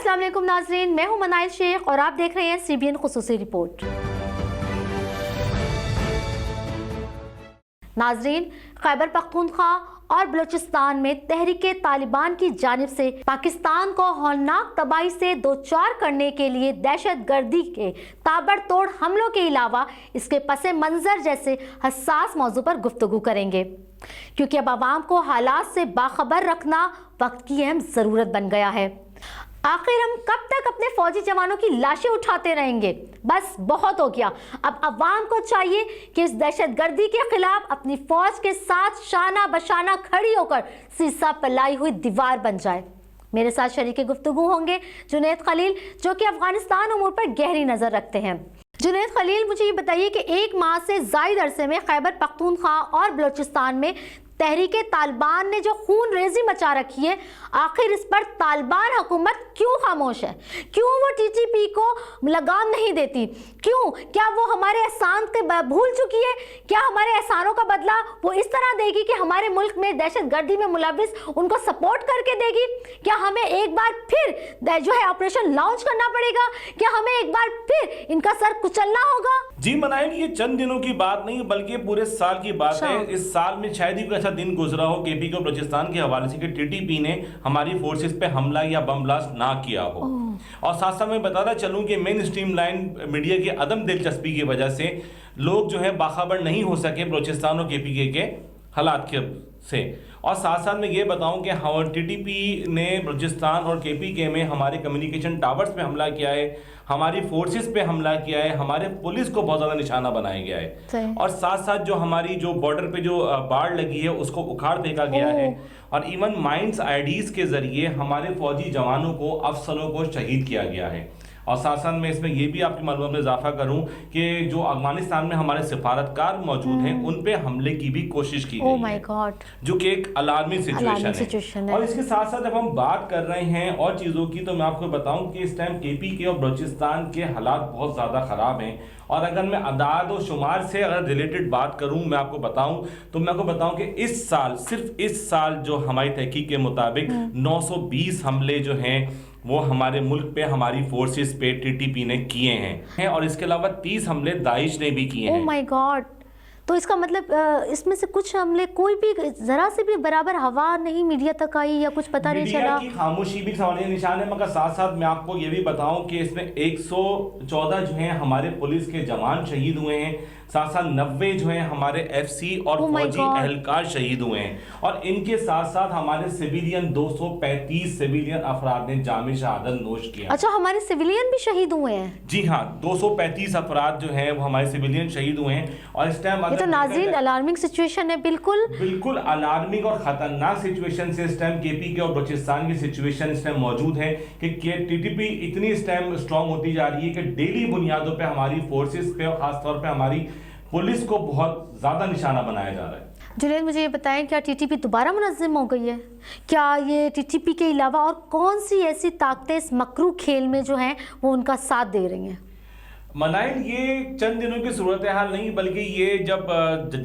अस्सलाम वालेकुम नाज़रीन, मैं हूं मनाइल शेख और आप देख रहे हैं CBN खुसूसी रिपोर्ट। नाज़रीन, खैबर पख्तूनख्वा और बलूचिस्तान में तहरीके तालिबान की जानिब से पाकिस्तान को हौलनाक तबाही से दोचार करने के लिए दहशतगर्दी के ताबड़तोड़ हमलों के अलावा इसके पस मंज़र जैसे हसास मौजू पर गुफ्तगू करेंगे, क्योंकि अब आवाम को हालात से बाखबर रखना वक्त की अहम ज़रूरत बन गया है। आखिर हम कब तक अपने फौजी जवानों की लाशें उठाते रहेंगे? बस बहुत हो गया। अब अवाम को चाहिए कि इस दहशतगर्दी के खिलाफ अपनी फौज के साथ शाना बशाना खड़ी होकर सीसा पलाई हुई दीवार बन जाए। मेरे साथ शरीके गुफ्तगू होंगे जुनैद खलील, जो कि अफगानिस्तान उमूर पर गहरी नजर रखते हैं। जुनैद खलील, मुझे ये बताइए कि 1 माह से ज़ायद अरसे में खैबर पख्तूनख्वा और बलूचिस्तान में तहरीके तालिबान ने जो खून रेजी मचा रखी है, आखिर इस पर तालिबान हुकूमत क्यों खामोश है? क्यों वो TTP को लगाम नहीं देती? क्यों? क्या वो हमारे एहसान के भूल चुकी है? क्या हमारे एहसानों का बदला वो इस तरह देगी कि हमारे मुल्क में दहशतगर्दी में मुलविस उनको सपोर्ट करके देगी? क्या हमें एक बार फिर जो है ऑपरेशन लॉन्च करना पड़ेगा? क्या हमें एक बार फिर इनका सर कुचलना होगा? जी मनाइल, ये चंद दिनों की बात नहीं बल्कि पूरे साल की बात है। इस साल में शायद ही कोई ऐसा दिन गुजरा हो KP को बलूचिस्तान के हवाले से कि TTP ने हमारी फोर्सेस पे हमला या बम ब्लास्ट ना किया हो। और साथ साथ मैं बताता चलूं कि मेन स्ट्रीम लाइन मीडिया की अदम दिलचस्पी की वजह से लोग जो है बाखबर नहीं हो सके बलूचिस्तान और KPK के हालात के से। और साथ साथ मैं ये बताऊं कि TTP ने बलूचिस्तान और KPK में हमारे कम्युनिकेशन टावर्स पे हमला किया है, हमारी फोर्सेस पे हमला किया है, हमारे पुलिस को बहुत ज़्यादा निशाना बनाया गया है। और साथ साथ जो हमारी जो बॉर्डर पे जो बाड़ लगी है उसको उखाड़ फेंका गया है। और इवन माइंस IDs के ज़रिए हमारे फौजी जवानों को, अफसरों को शहीद किया गया है। और साथ साथ मैं इसमें ये भी आपकी मालूमात में इजाफा करूं कि जो अफगानिस्तान में हमारे सिफारतकार मौजूद हैं उन पे हमले की भी कोशिश की गई है, जो कि एक अलार्मिंग सिचुएशन है। और इसके साथ साथ अब हम बात कर रहे हैं और चीज़ों की, तो मैं आपको बताऊं कि इस टाइम KPK और बलूचिस्तान के हालात बहुत ज़्यादा ख़राब हैं। और अगर मैं अदाद और शुमार से अगर रिलेटेड बात करूं, मैं आपको बताऊं तो मैं आपको बताऊं कि इस साल, सिर्फ इस साल जो हमारी तहकीक के मुताबिक 920 हमले जो हैं वो हमारे मुल्क पे, हमारी फोर्सेस पे TTP ने किए हैं। और इसके अलावा 30 हमले दाइश ने भी किए हैं। Oh my God! तो इसका मतलब इसमें से कुछ हमले कोई भी जरा से भी बराबर हवा नहीं मीडिया तक आई या कुछ पता नहीं चला? की खामोशी भी सवालिया निशान है। मगर साथ साथ मैं आपको ये भी बताऊं कि इसमें 114 जो हैं हमारे पुलिस के जवान शहीद हुए हैं, साथ साथ 90 जो हैं हमारे FC और फौजी एहलकार शहीद हुए हैं। और इनके साथ साथ हमारे सिविलियन 235 सिविलियन अफराद ने जामे शहादत नोश किया। अच्छा, हमारे सिविलियन भी शहीद हुए हैं? जी हाँ, 235 अफराद जो हैं वो हमारे सिविलियन शहीद हुए हैं। और इस टाइम तो नाज़रीन अलार्मिंग सिचुएशन है, बिल्कुल अलार्मिंग और खतरनाक सिचुएशन से इस टाइम KPK और बलूचिस्तान की सिचुएशन इस टाइम मौजूद है कि TTP इतनी इस टाइम स्ट्रांग होती जा रही है कि डेली बुनियादों पे हमारी फोर्सेस पे और खासतौर पे हमारी पुलिस को बहुत ज्यादा निशाना बनाया जा रहा है। जुनैद, मुझे ये बताएं, क्या TTP दोबारा मुनज़्ज़म हो गई है? क्या ये TTP के अलावा और कौन सी ऐसी ताकतें इस मकरू खेल में जो हैं वो उनका साथ दे रही हैं? मनाइल, ये चंद दिनों की सूरत हाल नहीं बल्कि ये जब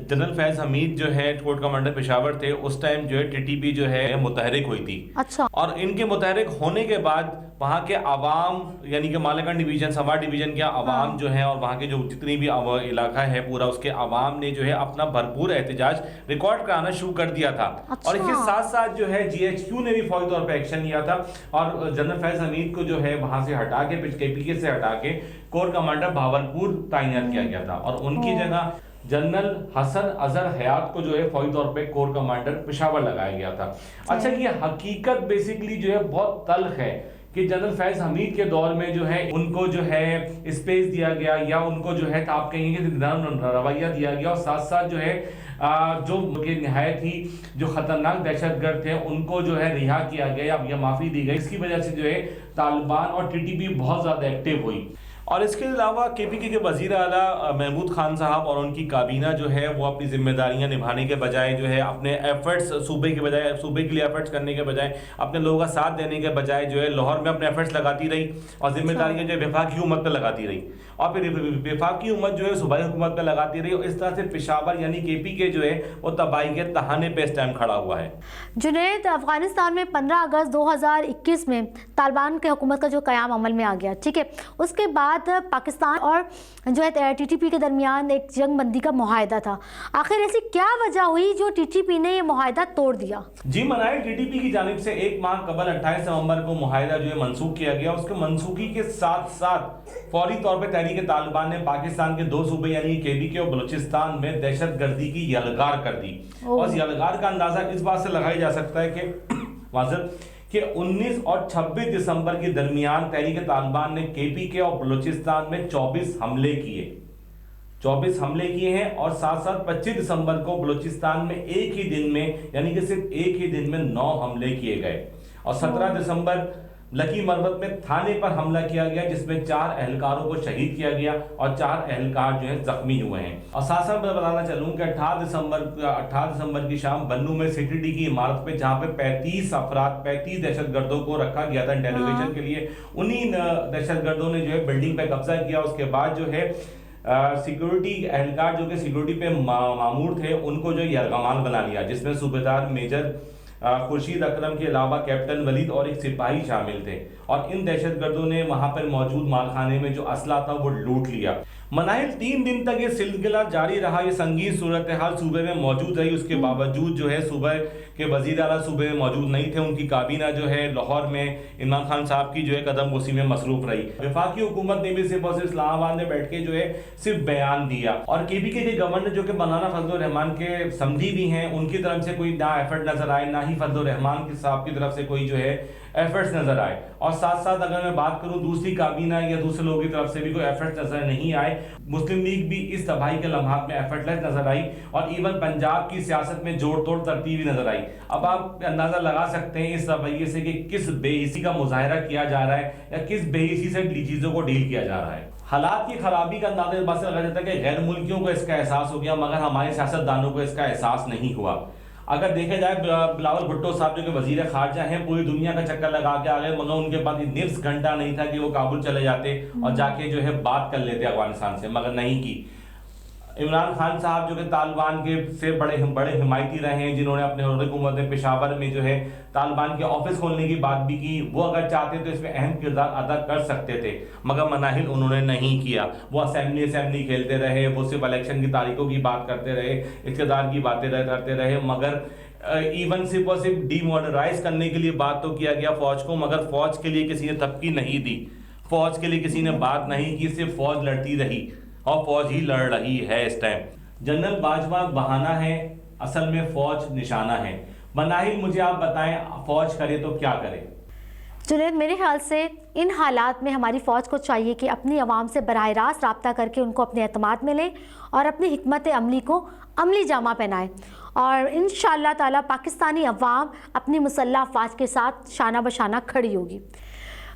जनरल फैज हमीद जो है कोर्ट कमांडर पेशावर थे उस टाइम जो है TTP जो है मुतहरिक हुई थी। अच्छा। और इनके मुतहरिक होने के बाद वहाँ के आवाम यानी कि मालेगान डिवीजन, सवा डिवीजन के आवाम जो है और वहाँ के जो जितनी भी इलाका है पूरा, उसके आवाम ने जो है अपना भरपूर एहतजाज रिकॉर्ड कराना शुरू कर दिया था। अच्छा। और इसके साथ साथ जो है GHQ ने भी फौरी तौर पर एक्शन लिया था और जनरल फैज हमीद को जो है वहाँ से हटा के, KPK से हटा के कोर कमांडर भावलपुर तैनात किया गया था। और उनकी जगह जनरल हसन अजहर हयात को जो है फौरी तौर पे कोर कमांडर पेशावर लगाया गया था। अच्छा, ये हकीकत बेसिकली जो है बहुत तल्ख है कि जनरल फैज हमीद के दौर में जो है उनको जो है स्पेस दिया गया या उनको जो है आप कहेंगे कि रवैया दिया गया। और साथ साथ जो है जो निहायत ही जो खतरनाक दहशतगर्द थे उनको जो है रिहा किया गया या माफ़ी दी गई। इसकी वजह से जो है तालिबान और TTP बहुत ज़्यादा एक्टिव हुई। और इसके अलावा KPK के वज़ीर आला महमूद खान साहब और उनकी काबीना जो है वो अपनी जिम्मेदारियां निभाने के बजाय जो है अपने एफर्ट्स सूबे के बजाय, सूबे के लिए एफर्ट्स करने के बजाय, अपने लोगों का साथ देने के बजाय जो है लाहौर में अपने एफर्ट्स लगाती रही और जिम्मेदारियां जो है वफाकी हुकूमत पर लगाती रही। और फिर वफाकी हुकूमत जो है सूबाई हुकूमत पे लगाती रही, और इस तरह से पेशावर यानी KPK जो है वो तबाही के तहाने पे इस टाइम खड़ा हुआ है। जुनैद, अफगानिस्तान में 15 अगस्त 2021 में तालिबान के हुकूमत का जो क़याम अमल में आ गया, ठीक है, उसके बाद पाकिस्तान और जो है TTP के दरमियान एक जंग बंदी का मुआहदा था। आखिर ऐसी क्या वजह हुई जो TTP ने ये मुआहदा तोड़ दिया? जी मनाइल, TTP की जानिब से एक माह कबल 28 नवंबर को मुआहदा जो है मनसूख किया गया। उसके मनसूखी के साथ साथ फौरी तौर पर तहरीक तालिबान ने पाकिस्तान के 2 सूबे यानी KPK और बलूचिस्तान में दहशतगर्दी की यलगार कर दी। और यलगार का अंदाजा इस बात से लगाया जा सकता है कि 19 और 26 दिसंबर के दरमियान तहरीक तालिबान ने KPK और बलूचिस्तान में 24 हमले किए हैं, और साथ साथ 25 दिसंबर को बलूचिस्तान में एक ही दिन में यानी कि सिर्फ एक ही दिन में 9 हमले किए गए, और 17 दिसंबर लकी मरबत में थाने पर हमला किया गया जिसमें 4 एहलकारों को शहीद किया गया और 4 एहलकार जो है जख्मी हुए हैं। और साथ साथ मैं बताना चलूँ कि 18 दिसंबर की शाम बन्नू में CTD की इमारत पे जहाँ पे 35 दहशतगर्दों को रखा गया था इंटेरोगेशन के लिए, उन्हीं दहशतगर्दों ने जो है बिल्डिंग पे कब्जा किया। उसके बाद जो है सिक्योरिटी एहलकार जो कि सिक्योरिटी पे मामूर थे उनको जो यरगमान बना लिया, जिसमें सूबेदार मेजर खुर्शीद अकरम के अलावा कैप्टन वलीद और एक सिपाही शामिल थे, और इन दहशतगर्दों ने वहां पर मौजूद मालखाने में जो असला था वो लूट लिया। मनाइल 3 दिन तक ये सिलसिला जारी रहा, ये संगीन सूरत हाल सूबे में मौजूद रही। उसके बावजूद जो है सूबे के वजीर आला सूबे में मौजूद नहीं थे, उनकी काबीना जो है लाहौर में इमरान खान साहब की जो है कदम उसी में मसरूफ रही। वफाकी हुकूमत ने भी सिर्फ और सिर्फ इस्लामाबाद में बैठ के जो है सिर्फ बयान दिया, और KPK के गवर्नर जो कि मौलाना फजल रहमान के समधी भी हैं, उनकी तरफ से कोई ना एफर्ट नजर आए, ना ही फजल रहमान के साहब की तरफ से कोई जो है एफर्ट्स नजर आए। और साथ साथ अगर मैं बात करूं दूसरी काबीना या दूसरे लोगों की तरफ से भी कोई एफर्ट्स नजर नहीं आए। मुस्लिम लीग भी इस तबाही के लम्हात में एफर्टलेस नजर आई, और इवन पंजाब की सियासत में जोड़ तोड़ तरतीब नजर आई। अब आप अंदाजा लगा सकते हैं इस रवैये से कि किस बेहिसी का मुजाहरा किया जा रहा है या किस बेहिसी से चीजों को डील किया जा रहा है। हालात की खराबी का अंदाजा इस बात से लगाया जाता है कि गैर मुल्कियों को इसका एहसास हो गया, मगर हमारे सियासतदानों को इसका एहसास नहीं हुआ। अगर देखा जाए बिलावल भुट्टो साहब जो कि वजीर खारजा हैं, पूरी दुनिया का चक्कर लगा के आ गए, मगर उनके पास निफ्स घंटा नहीं था कि वो काबुल चले जाते और जाके जो है बात कर लेते अफगानिस्तान से, मगर नहीं की। इमरान खान साहब जो कि तालिबान के से बड़े हिमायती रहे हैं, जिन्होंने अपने हुकूमत में पेशावर में जो है तालिबान के ऑफिस खोलने की बात भी की, वो अगर चाहते तो इसमें अहम किरदार अदा कर सकते थे, मगर मनाहिल उन्होंने नहीं किया। वो असेंबली खेलते रहे, वो सिर्फ इलेक्शन की तारीखों की बात करते रहे, इक़्तिदार की बातें करते रहे, मगर इवन सिर्फ और सिर्फ डीमोडराइज करने के लिए बात तो किया गया फौज को, मगर फौज के लिए किसी ने तबकी नहीं दी, फौज के लिए किसी ने बात नहीं की, सिर्फ फौज लड़ती रही और फौज ही लड़ रही है इस टाइम। जनरल बाजवा बहाना है, असल में फौज निशाना है। मनाहिल मुझे आप बताएं, फौज करे तो क्या करे? जुनैद, मेरे ख्याल से इन हालात में हमारी फ़ौज को चाहिए कि अपनी आवाम से बराह रास्त रब्ता करके उनको अपने एतमाद में ले और अपनी हिकमत अमली को अमली जामा पहनाए, और इंशाअल्लाह ताला पाकिस्तानी अवाम अपनी मुसल्लह अफवाज के साथ शाना बशाना खड़ी होगी।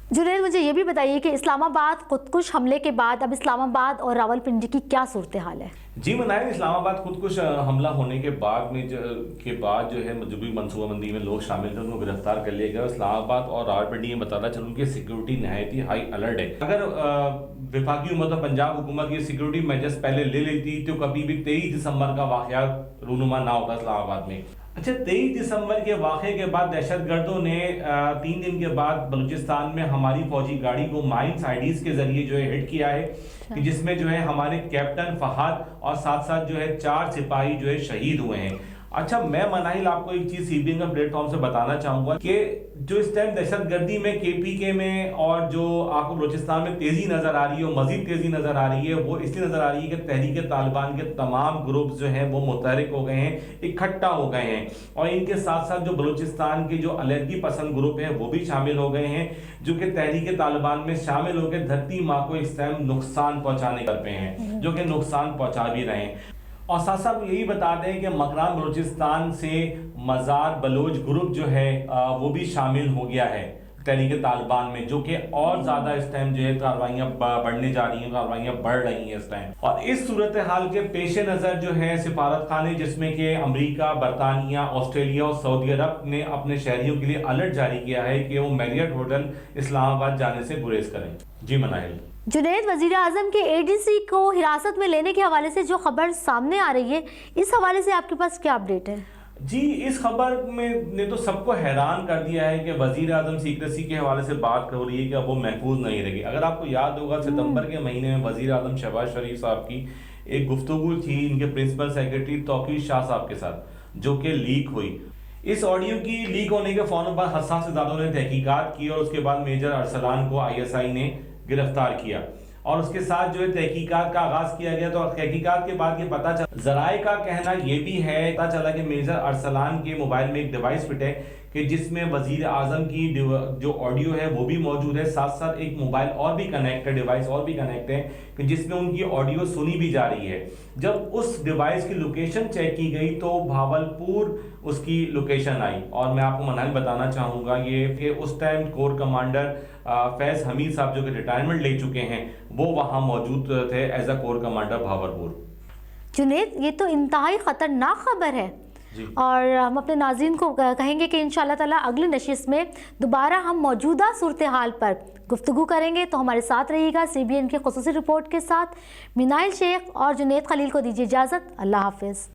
जुनैद, मुझे ये भी बताइए कि इस्लामाबाद खुदकुश हमले के बाद अब इस्लामाबाद और रावलपिंडी की क्या सूरत हाल है? जी मनाहिल, इस्लामाबाद खुदकुश हमला होने के बाद जो है जो भी मनसूबाबंदी में लोग शामिल थे उनको गिरफ्तार कर लिया गया। इस्लामाबाद और रावलपिंडी में बताना चलूँ कि सिक्योरिटी नहायत ही हाई अलर्ट है। अगर वफाकी हुकूमत और पंजाब हुकूमत की सिक्योरिटी मेजर्स पहले ले लेती तो कभी भी 23 दिसंबर का वाक़या रूनुमा ना होता इस्लामाबाद में। अच्छा, 23 दिसंबर के वाक़े के बाद दहशतगर्दों ने 3 दिन के बाद बलूचिस्तान में हमारी फौजी गाड़ी को माइंस आईडीज के जरिए जो है हिट किया है, कि जिसमें जो है हमारे कैप्टन फहद और साथ साथ जो है 4 सिपाही जो है शहीद हुए हैं। अच्छा, मैं मनाहिल आपको एक चीज सीबीएन का प्लेटफॉर्म से बताना चाहूंगा कि जो इस टाइम दहशतगर्दी में KPK में और जो आपको बलूचिस्तान में तेजी नजर आ रही है, मजीद तेजी नजर आ रही है, वो इसलिए नजर आ रही है कि तहरीक तालिबान के तमाम ग्रुप जो हैं वो मुतहरिक हो गए हैं, इकट्ठा हो गए हैं, और इनके साथ साथ जो बलूचिस्तान के जो अलहदगी पसंद ग्रुप है वो भी शामिल हो गए हैं, जो कि तहरीक तालिबान में शामिल होकर धरती माँ को इस टाइम नुकसान पहुंचाने कर पे हैं, जो कि नुकसान पहुंचा भी रहे हैं। और साथ साथ यही बता दें कि मकरान बलूचिस्तान से मज़ार बलोच ग्रुप जो है वो भी शामिल हो गया है तहरीक तालिबान में, जो कि और ज़्यादा इस टाइम जो है कार्रवाइयाँ बढ़ने जा रही हैं, कार्रवाइयाँ बढ़ रही हैं इस टाइम। और इस सूरत हाल के पेश नज़र जो है सिफारत खाने जिसमें कि अमरीका, बरतानिया, ऑस्ट्रेलिया और सऊदी अरब ने अपने शहरियों के लिए अलर्ट जारी किया है कि वो मैरियट होटल इस्लामाबाद जाने से गुरेज करें। जी मनाहिल। जुनैद, वजीर आजम के एडीसी को हिरासत में लेने के हवाले से जो खबर सामने आ रही है, इस हवाले से आपके पास क्या अपडेट है? जी, इस खबर में ने तो सबको हैरान कर दिया है कि वजीर आजम सीक्रेसी के हवाले से बात हो रही है कि अब वो महफूज नहीं रहेगी। अगर आपको याद होगा, सितंबर के महीने में वजीर आजम शहबाज शरीफ साहब की एक गुफ्तगू थी इनके प्रिंसिपल सेक्रेटरी तौकीर शाह साहब के साथ, जो कि लीक हुई। इस ऑडियो की लीक होने के फौरन बाद हसन से ज़्यादा ने तहकीकात की और उसके बाद मेजर अरसलान को ISI ने गिरफ्तार किया और उसके साथ जो है तहकीकात का आगाज किया गया। तो तहकीकात के बाद ये पता चला, ज़राए का कहना ये भी है, पता चला कि मेजर अरसलान के मोबाइल में एक डिवाइस फिट है कि जिसमें वजीर आजम की जो ऑडियो है वो भी मौजूद है, साथ साथ एक मोबाइल और भी कनेक्ट है, डिवाइस और भी कनेक्ट है कि जिसमें उनकी ऑडियो सुनी भी जा रही है। जब उस डिवाइस की लोकेशन चेक की गई तो भावलपुर उसकी लोकेशन आई और मैं आपको मनाल बताना चाहूँगा ये कि उस टाइम कोर कमांडर फैज़ हमीद साहब जो कि रिटायरमेंट ले चुके हैं वो वहाँ मौजूद थे as a core commander Bahawalpur. Junaid, ये तो इंतहाई ख़तरनाक खबर है और हम अपने नाज़रीन को कहेंगे कि इंशाअल्लाह ताला अगली नशिस्त में दोबारा हम मौजूदा सूरत हाल पर गुफ्तगू करेंगे। तो हमारे साथ रहिएगा CBN की ख़ुसूसी रिपोर्ट के साथ। मिनाइल शेख और जुनैद खलील को दीजिए इजाज़त। अल्लाह हाफ़िज़।